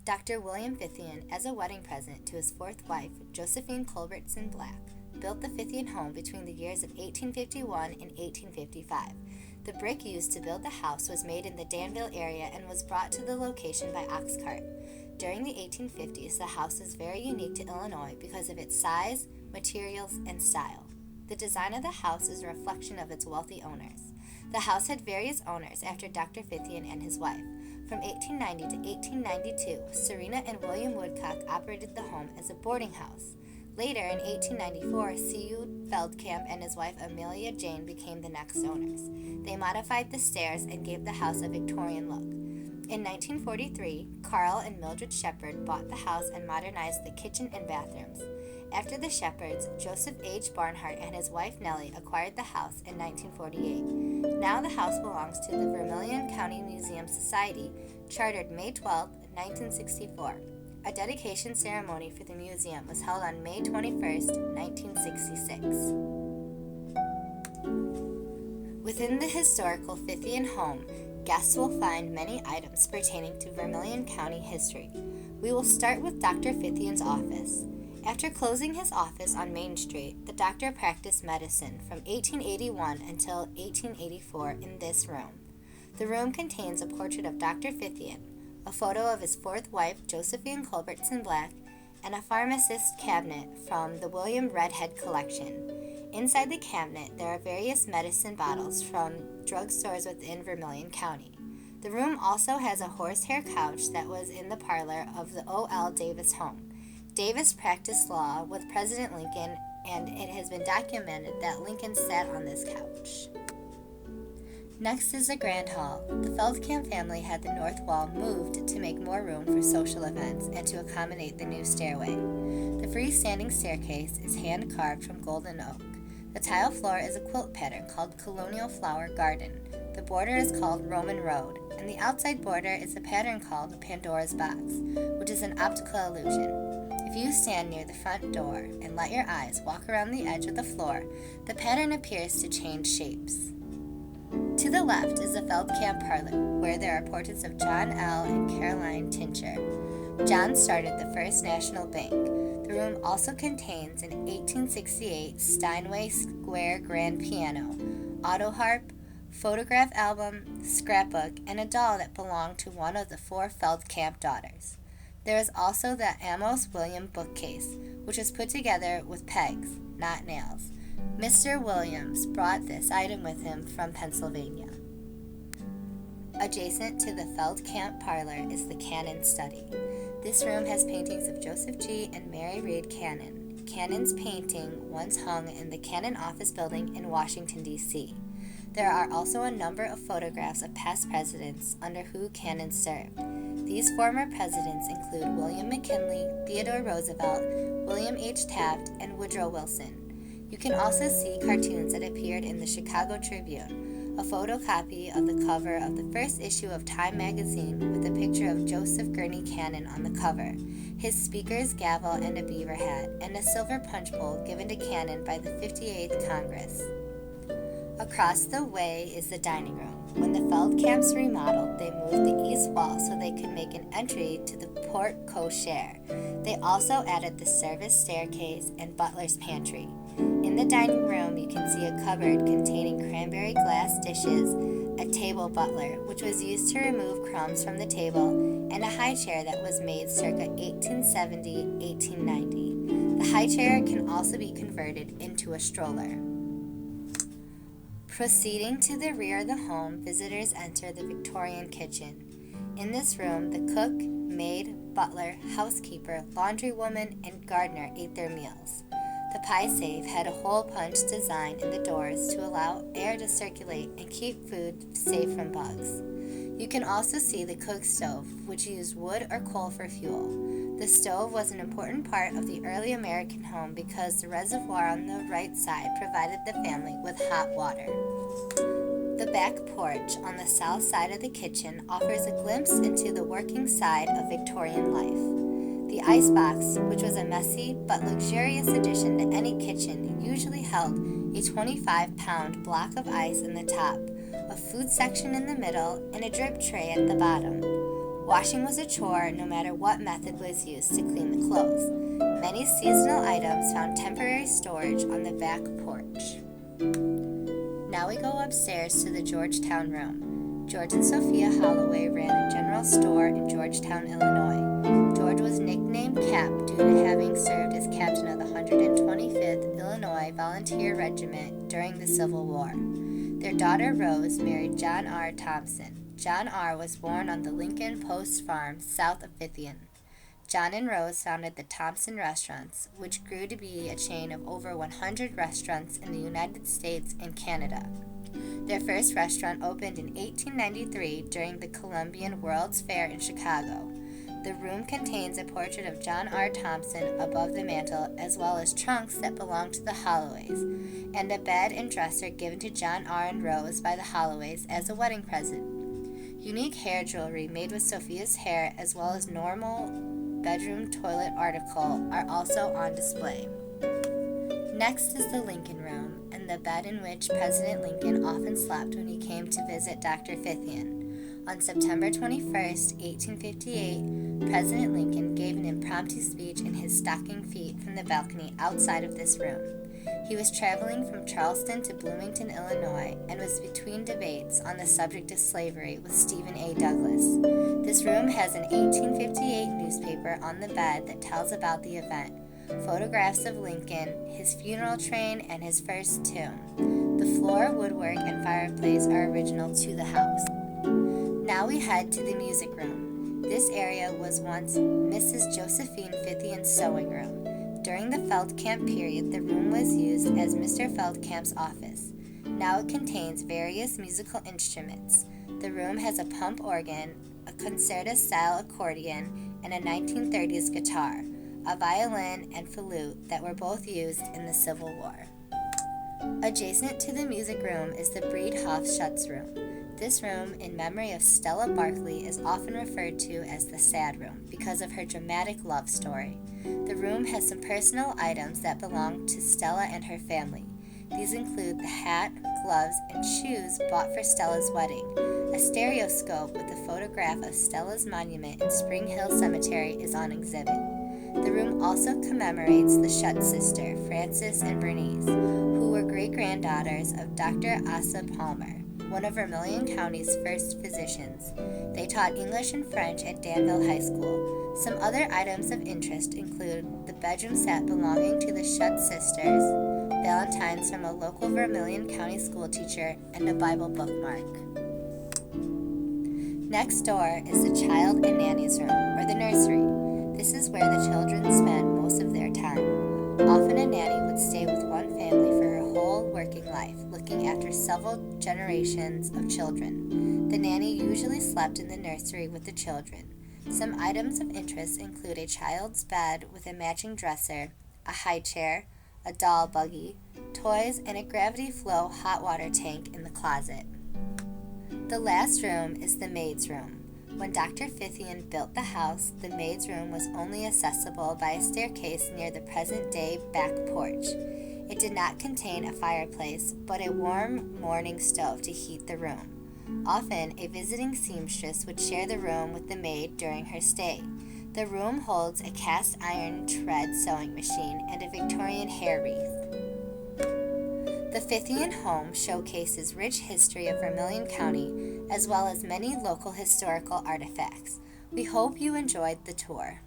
Dr. William Fithian, as a wedding present to his fourth wife, Josephine Culbertson Black, built the Fithian Home between the years of 1851 and 1855. The brick used to build the house was made in the Danville area and was brought to the location by ox cart. During the 1850s, the house is very unique to Illinois because of its size, materials, and style. The design of the house is a reflection of its wealthy owners. The house had various owners after Dr. Fithian and his wife. From 1890 to 1892, Serena and William Woodcock operated the home as a boarding house. Later, in 1894, C.U. Feldkamp and his wife Amelia Jane became the next owners. They modified the stairs and gave the house a Victorian look. In 1943, Carl and Mildred Shepard bought the house and modernized the kitchen and bathrooms. After the Shepards, Joseph H. Barnhart and his wife Nellie acquired the house in 1948. Now the house belongs to the Vermilion County Museum Society, chartered May 12, 1964. A dedication ceremony for the museum was held on May 21, 1966. Within the historical Fithian Home, guests will find many items pertaining to Vermilion County history. We will start with Dr. Fithian's office. After closing his office on Main Street, the doctor practiced medicine from 1881 until 1884 in this room. The room contains a portrait of Dr. Fithian, a photo of his fourth wife, Josephine Culbertson Black, and a pharmacist's cabinet from the William Redhead collection. Inside the cabinet, there are various medicine bottles from drugstores within Vermilion County. The room also has a horsehair couch that was in the parlor of the O.L. Davis home. Davis practiced law with President Lincoln, and it has been documented that Lincoln sat on this couch. Next is the Grand Hall. The Feldkamp family had the north wall moved to make more room for social events and to accommodate the new stairway. The freestanding staircase is hand-carved from golden oak. The tile floor is a quilt pattern called Colonial Flower Garden. The border is called Roman Road, and the outside border is a pattern called Pandora's Box, which is an optical illusion. If you stand near the front door and let your eyes walk around the edge of the floor, the pattern appears to change shapes. To the left is the Feldkamp parlor, where there are portraits of John L. and Caroline Tincher. John started the First National Bank. The room also contains an 1868 Steinway Square grand piano, auto harp, photograph album, scrapbook, and a doll that belonged to one of the four Feldkamp daughters. There is also the Amos William bookcase, which was put together with pegs, not nails. Mr. Williams brought this item with him from Pennsylvania. Adjacent to the Feldkamp parlor is the Cannon study. This room has paintings of Joseph G. and Mary Read Cannon. Cannon's painting once hung in the Cannon office building in Washington, D.C. There are also a number of photographs of past presidents under who Cannon served. These former presidents include William McKinley, Theodore Roosevelt, William H. Taft, and Woodrow Wilson. You can also see cartoons that appeared in the Chicago Tribune, a photocopy of the cover of the first issue of Time magazine with a picture of Joseph Gurney Cannon on the cover, his speaker's gavel and a beaver hat, and a silver punch bowl given to Cannon by the 58th Congress. Across the way is the dining room. When the Feldkamps remodeled, they moved the east wall so they could make an entry to the porte cochere. They also added the service staircase and butler's pantry. In the dining room, you can see a cupboard containing cranberry glass dishes, a table butler, which was used to remove crumbs from the table, and a high chair that was made circa 1870-1890. The high chair can also be converted into a stroller. Proceeding to the rear of the home, visitors enter the Victorian kitchen. In this room, the cook, maid, butler, housekeeper, laundrywoman, and gardener ate their meals. The pie safe had a hole punch design in the doors to allow air to circulate and keep food safe from bugs. You can also see the cook stove, which used wood or coal for fuel. The stove was an important part of the early American home because the reservoir on the right side provided the family with hot water. The back porch on the south side of the kitchen offers a glimpse into the working side of Victorian life. The icebox, which was a messy but luxurious addition to any kitchen, usually held a 25-pound block of ice in the top, a food section in the middle, and a drip tray at the bottom. Washing was a chore no matter what method was used to clean the clothes. Many seasonal items found temporary storage on the back porch. Now we go upstairs to the Georgetown room. George and Sophia Holloway ran a general store in Georgetown, Illinois. George was nicknamed Cap due to having served as captain of the 125th Illinois Volunteer Regiment during the Civil War. Their daughter Rose married John R. Thompson. John R. was born on the Lincoln Post Farm south of Fithian. John and Rose founded the Thompson Restaurants, which grew to be a chain of over 100 restaurants in the United States and Canada. Their first restaurant opened in 1893 during the Columbian World's Fair in Chicago. The room contains a portrait of John R. Thompson above the mantel, as well as trunks that belonged to the Holloways, and a bed and dresser given to John R. and Rose by the Holloways as a wedding present. Unique hair jewelry made with Sophia's hair, as well as normal bedroom toilet article, are also on display. Next is the Lincoln Room, and the bed in which President Lincoln often slept when he came to visit Dr. Fithian. On September 21, 1858, President Lincoln gave an impromptu speech in his stocking feet from the balcony outside of this room. He was traveling from Charleston to Bloomington, Illinois, and was between debates on the subject of slavery with Stephen A. Douglas. This room has an 1858 newspaper on the bed that tells about the event, photographs of Lincoln, his funeral train, and his first tomb. The floor, woodwork, and fireplace are original to the house. Now we head to the music room. This area was once Mrs. Josephine Fithian's sewing room. During the Feldkamp period, the room was used as Mr. Feldkamp's office. Now it contains various musical instruments. The room has a pump organ, a concerto-style accordion, and a 1930s guitar, a violin, and flute that were both used in the Civil War. Adjacent to the music room is the Breedhoff Schutz room. This room, in memory of Stella Barkley, is often referred to as the Sad Room because of her dramatic love story. The room has some personal items that belong to Stella and her family. These include the hat, gloves, and shoes bought for Stella's wedding. A stereoscope with a photograph of Stella's monument in Spring Hill Cemetery is on exhibit. The room also commemorates the Schutz sisters, Frances and Bernice, who were great-granddaughters of Dr. Asa Palmer, one of Vermilion County's first physicians. They taught English and French at Danville High School. Some other items of interest include the bedroom set belonging to the Schutz sisters, valentines from a local Vermilion County school teacher, and a Bible bookmark. Next door is the child and nanny's room, or the nursery. This is where the children spend most of their time. Often a nanny would stay with one family for her whole working life, looking after several generations of children. The nanny usually slept in the nursery with the children. Some items of interest include a child's bed with a matching dresser, a high chair, a doll buggy, toys, and a gravity flow hot water tank in the closet. The last room is the maid's room. When Dr. Fithian built the house, the maid's room was only accessible by a staircase near the present-day back porch. It did not contain a fireplace, but a warm morning stove to heat the room. Often, a visiting seamstress would share the room with the maid during her stay. The room holds a cast iron tread sewing machine and a Victorian hair wreath. The Fithian Home showcases rich history of Vermilion County, as well as many local historical artifacts. We hope you enjoyed the tour.